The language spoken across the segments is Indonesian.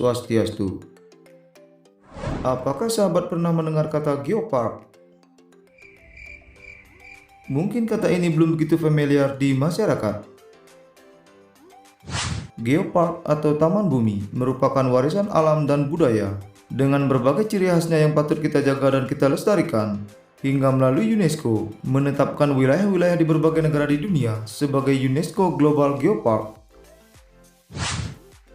Swastiastu. Apakah sahabat pernah mendengar kata geopark? Mungkin kata ini belum begitu familiar di masyarakat. Geopark atau taman bumi merupakan warisan alam dan budaya dengan berbagai ciri khasnya yang patut kita jaga dan kita lestarikan, hingga melalui UNESCO menetapkan wilayah-wilayah di berbagai negara di dunia sebagai UNESCO Global Geopark.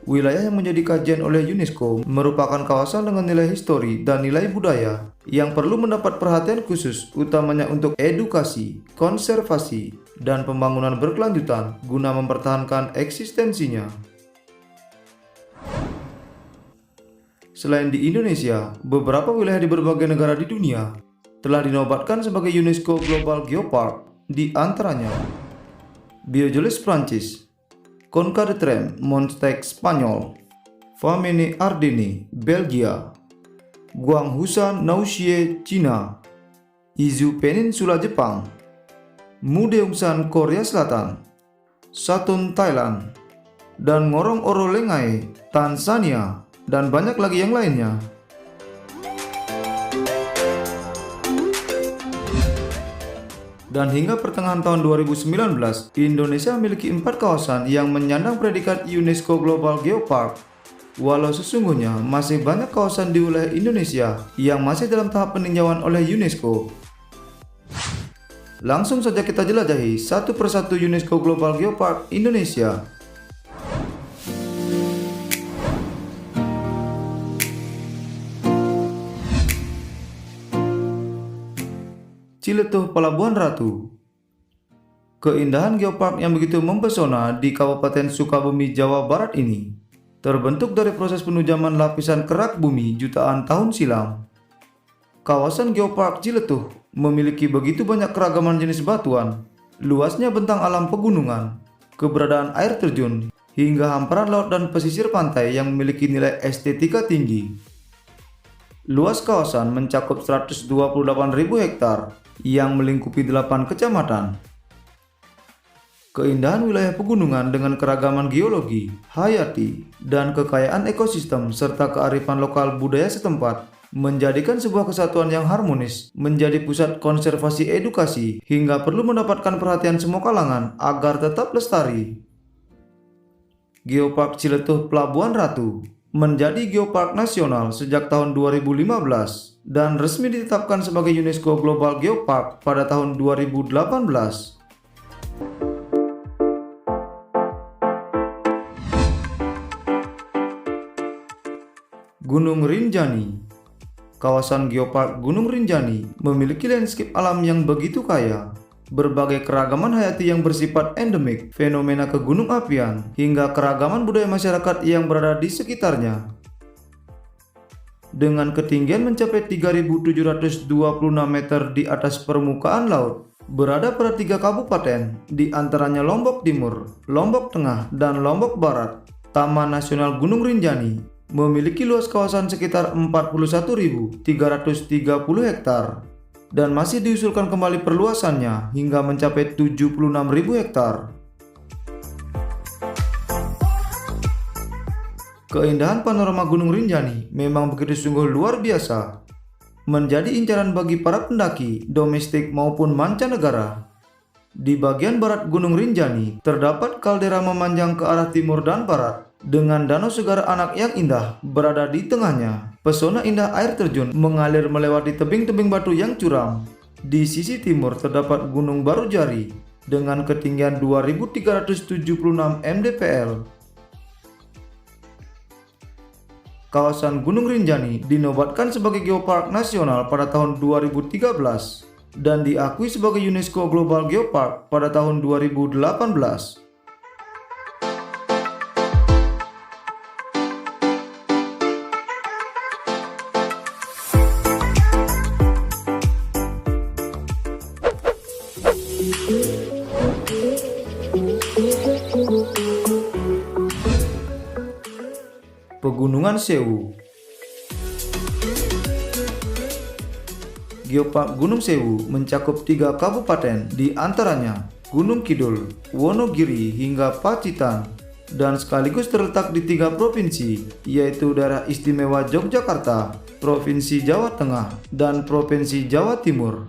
Wilayah yang menjadi kajian oleh UNESCO merupakan kawasan dengan nilai histori dan nilai budaya yang perlu mendapat perhatian khusus, utamanya untuk edukasi, konservasi, dan pembangunan berkelanjutan guna mempertahankan eksistensinya. Selain di Indonesia, beberapa wilayah di berbagai negara di dunia telah dinobatkan sebagai UNESCO Global Geopark, di antaranya Biojolis Prancis, Conca de Trem, Montec Spanyol, Famenne Ardenne, Belgia, Guanghusan Naoxie, Cina, Izu Peninsula Jepang, Mudeungsan Korea Selatan, Satun Thailand, dan Ngorong Oro Lengai, Tanzania, dan banyak lagi yang lainnya. Dan hingga pertengahan tahun 2019, Indonesia memiliki 4 kawasan yang menyandang predikat UNESCO Global Geopark. Walau sesungguhnya masih banyak kawasan di wilayah Indonesia yang masih dalam tahap peninjauan oleh UNESCO. Langsung saja kita jelajahi satu persatu UNESCO Global Geopark Indonesia. Ciletuh Pelabuhan Ratu. Keindahan geopark yang begitu mempesona di Kabupaten Sukabumi, Jawa Barat ini terbentuk dari proses penujaman lapisan kerak bumi jutaan tahun silam. Kawasan geopark Ciletuh memiliki begitu banyak keragaman jenis batuan, luasnya bentang alam pegunungan, keberadaan air terjun, hingga hamparan laut dan pesisir pantai yang memiliki nilai estetika tinggi. Luas kawasan mencakup 128.000 hektar yang melingkupi 8 kecamatan. Keindahan wilayah pegunungan dengan keragaman geologi, hayati, dan kekayaan ekosistem serta kearifan lokal budaya setempat menjadikan sebuah kesatuan yang harmonis menjadi pusat konservasi edukasi hingga perlu mendapatkan perhatian semua kalangan agar tetap lestari. Geopark Ciletuh Pelabuhan Ratu menjadi geopark nasional sejak tahun 2015 dan resmi ditetapkan sebagai UNESCO Global Geopark pada tahun 2018. Gunung Rinjani. Kawasan geopark Gunung Rinjani memiliki landscape alam yang begitu kaya, berbagai keragaman hayati yang bersifat endemik, fenomena kegunung apian, hingga keragaman budaya masyarakat yang berada di sekitarnya. Dengan ketinggian mencapai 3.726 meter di atas permukaan laut, berada pada 3 kabupaten, di antaranya Lombok Timur, Lombok Tengah, dan Lombok Barat. Taman Nasional Gunung Rinjani memiliki luas kawasan sekitar 41.330 hektar dan masih diusulkan kembali perluasannya hingga mencapai 76.000 hektar. Keindahan panorama Gunung Rinjani memang begitu sungguh luar biasa, menjadi incaran bagi para pendaki domestik maupun mancanegara. Di bagian barat Gunung Rinjani terdapat kaldera memanjang ke arah timur dan barat dengan danau segar anak yang indah berada di tengahnya. Pesona indah air terjun mengalir melewati tebing-tebing batu yang curam. Di sisi timur terdapat Gunung Barujari dengan ketinggian 2.376 mdpl. Kawasan Gunung Rinjani dinobatkan sebagai geopark nasional pada tahun 2013 dan diakui sebagai UNESCO Global Geopark pada tahun 2018. Pegunungan Sewu. Geopark Gunung Sewu mencakup 3 kabupaten, di antaranya Gunung Kidul, Wonogiri, hingga Pacitan, dan sekaligus terletak di 3 provinsi, yaitu Daerah Istimewa Yogyakarta, Provinsi Jawa Tengah, dan Provinsi Jawa Timur.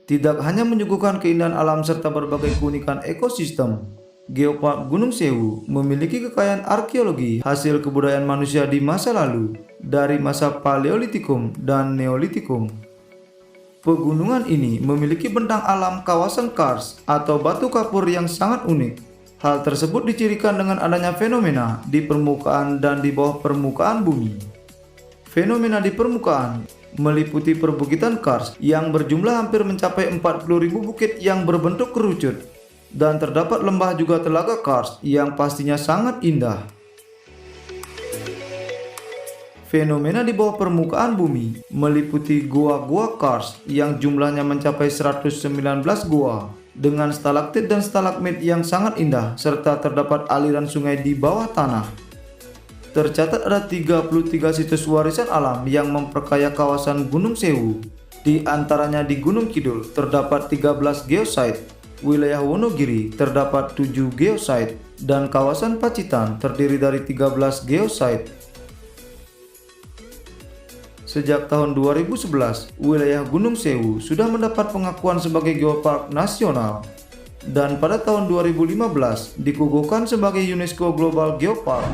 Tidak hanya menyuguhkan keindahan alam serta berbagai keunikan ekosistem, Geopark Gunung Sewu memiliki kekayaan arkeologi hasil kebudayaan manusia di masa lalu, dari masa Paleolitikum dan Neolitikum. Pegunungan ini memiliki bentang alam kawasan kars atau batu kapur yang sangat unik. Hal tersebut dicirikan dengan adanya fenomena di permukaan dan di bawah permukaan bumi. Fenomena di permukaan meliputi perbukitan kars yang berjumlah hampir mencapai 40.000 bukit yang berbentuk kerucut, dan terdapat lembah juga telaga kars yang pastinya sangat indah. Fenomena di bawah permukaan bumi meliputi gua-gua kars yang jumlahnya mencapai 119 gua dengan stalaktit dan stalagmit yang sangat indah, serta terdapat aliran sungai di bawah tanah. Tercatat ada 33 situs warisan alam yang memperkaya kawasan Gunung Sewu. Di antaranya di Gunung Kidul terdapat 13 geosite, wilayah Wonogiri terdapat 7 geosite, dan kawasan Pacitan terdiri dari 13 geosite. Sejak tahun 2011, wilayah Gunung Sewu sudah mendapat pengakuan sebagai Geopark Nasional, dan pada tahun 2015 dikukuhkan sebagai UNESCO Global Geopark.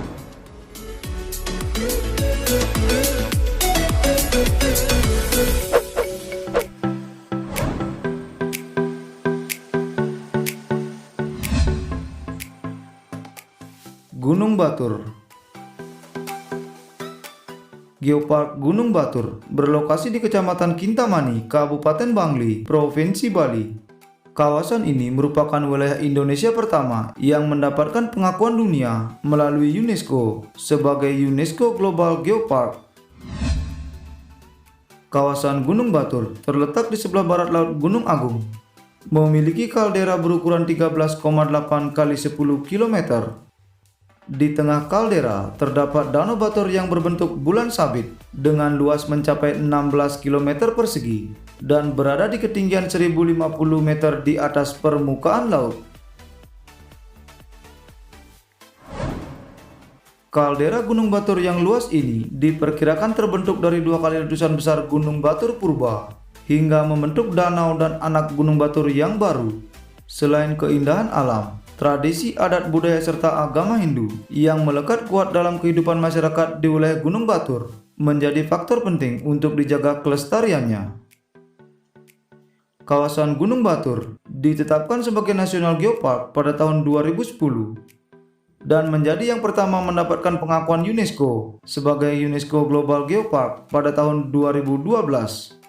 Gunung Batur. Geopark Gunung Batur berlokasi di Kecamatan Kintamani, Kabupaten Bangli, Provinsi Bali. Kawasan ini merupakan wilayah Indonesia pertama yang mendapatkan pengakuan dunia melalui UNESCO sebagai UNESCO Global Geopark. Kawasan Gunung Batur terletak di sebelah barat laut Gunung Agung, memiliki kaldera berukuran 13,8 x 10 km. Di tengah kaldera terdapat danau Batur yang berbentuk bulan sabit dengan luas mencapai 16 km persegi dan berada di ketinggian 1050 meter di atas permukaan laut. Kaldera Gunung Batur yang luas ini diperkirakan terbentuk dari 2 kali letusan besar Gunung Batur purba hingga membentuk danau dan anak Gunung Batur yang baru. Selain keindahan alam, tradisi adat budaya serta agama Hindu yang melekat kuat dalam kehidupan masyarakat di wilayah Gunung Batur menjadi faktor penting untuk dijaga kelestariannya. Kawasan Gunung Batur ditetapkan sebagai National Geopark pada tahun 2010 dan menjadi yang pertama mendapatkan pengakuan UNESCO sebagai UNESCO Global Geopark pada tahun 2012.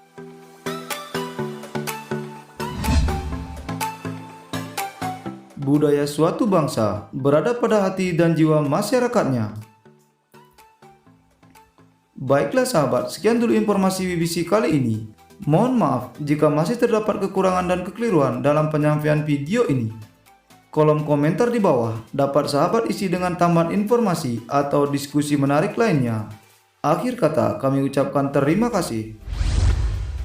Budaya suatu bangsa berada pada hati dan jiwa masyarakatnya. Baiklah sahabat, sekian dulu informasi BBC kali ini. Mohon maaf jika masih terdapat kekurangan dan kekeliruan dalam penyampaian video ini. Kolom komentar di bawah dapat sahabat isi dengan tambahan informasi atau diskusi menarik lainnya. Akhir kata kami ucapkan terima kasih.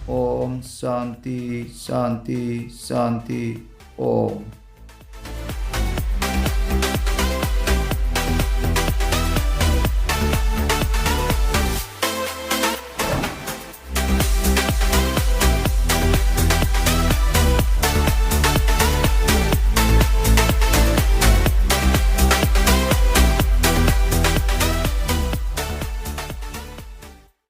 Om Santi Santi Santi Om.